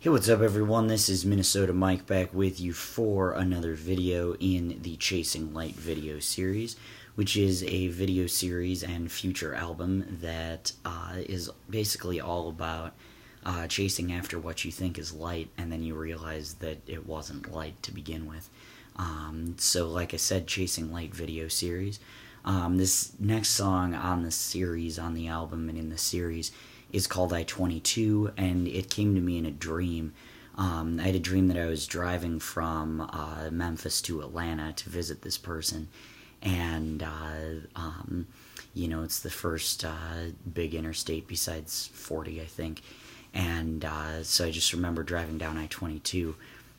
Hey, what's up everyone? This is Minnesota Mike back with you for another video in the Chasing Light video series, which is a video series and future album that is basically all about chasing after what you think is light, and then you realize that it wasn't light to begin with. So like I said, Chasing Light video series. This next song on the series, on the album and in the series, is called I-22, and it came to me in a dream. I had a dream that I was driving from Memphis to Atlanta to visit this person, and it's the first big interstate besides 40, I think, and so I just remember driving down I-22,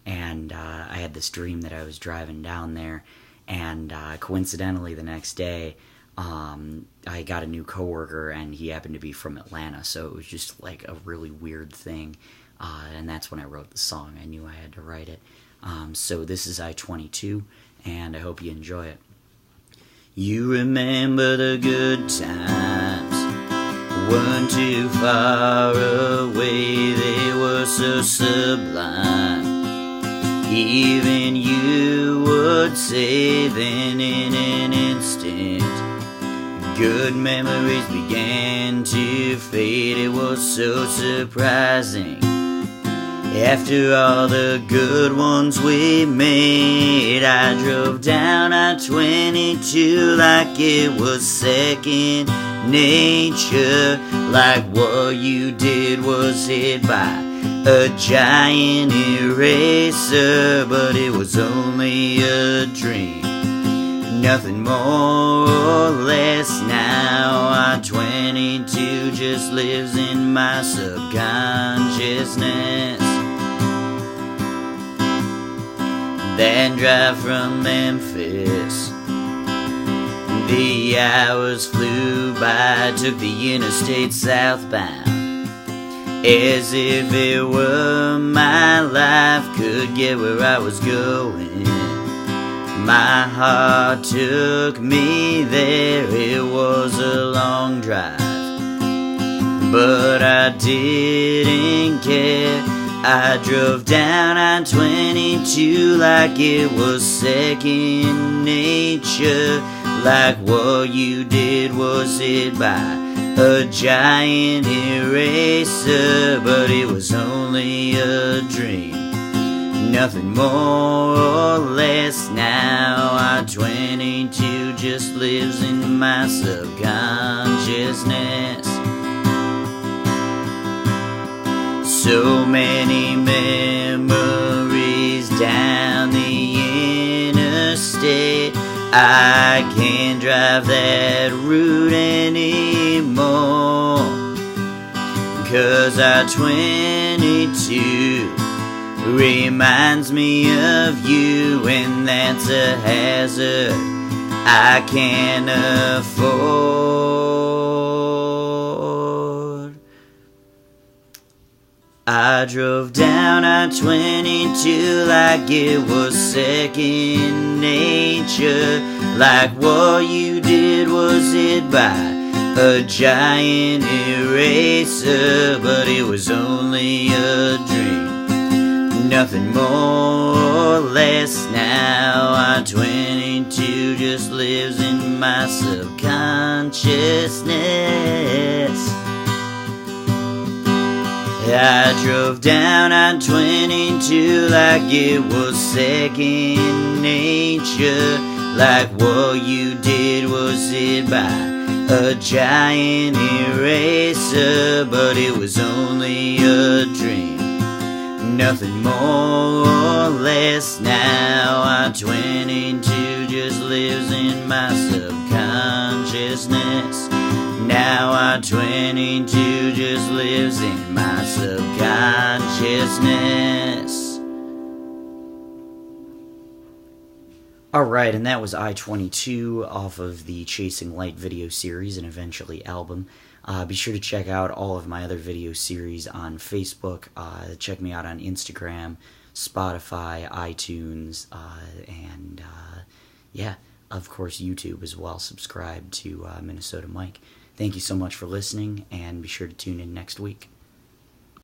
and I had this dream that I was driving down there, and coincidentally the next day, I got a new coworker, and he happened to be from Atlanta, so it was just like a really weird thing, and that's when I wrote the song. I knew I had to write it. So this is I-22, and I hope you enjoy it. You remember the good times, weren't too far away, they were so sublime. Even you would say then in an instant, good memories began to fade. It was so surprising. After all the good ones we made, I drove down I-22 like it was second nature, like what you did was hit by a giant eraser, but it was only a dream. Nothing more or less now. I-22 just lives in my subconsciousness. Then drive from Memphis. The hours flew by, took the Interstate southbound, as if it were my life could get where I was going. My heart took me there. It was a long drive, but I didn't care. I drove down I-22 like it was second nature, like what you did was hit by a giant eraser, but it was only a dream. Nothing more or less now. I-22 just lives in my subconsciousness. So many memories down the interstate, I can't drive that route anymore, 'cause I-22 reminds me of you, and that's a hazard I can't afford. I drove down I-22 like it was second nature, like what you did was hit by a giant eraser, but it was only a dream. Nothing more or less now. I-22 just lives in my subconsciousness. I drove down I-22 like it was second nature, like what you did was hit by a giant eraser, but it was only a dream. Nothing more or less now. I-22 just lives in my subconsciousness. Now I-22 just lives in my subconsciousness. Alright, and that was I-22 off of the Chasing Light video series and eventually album. Be sure to check out all of my other video series on Facebook. Check me out on Instagram, Spotify, iTunes, and of course YouTube as well. Subscribe to Minnesota Mike. Thank you so much for listening, and be sure to tune in next week.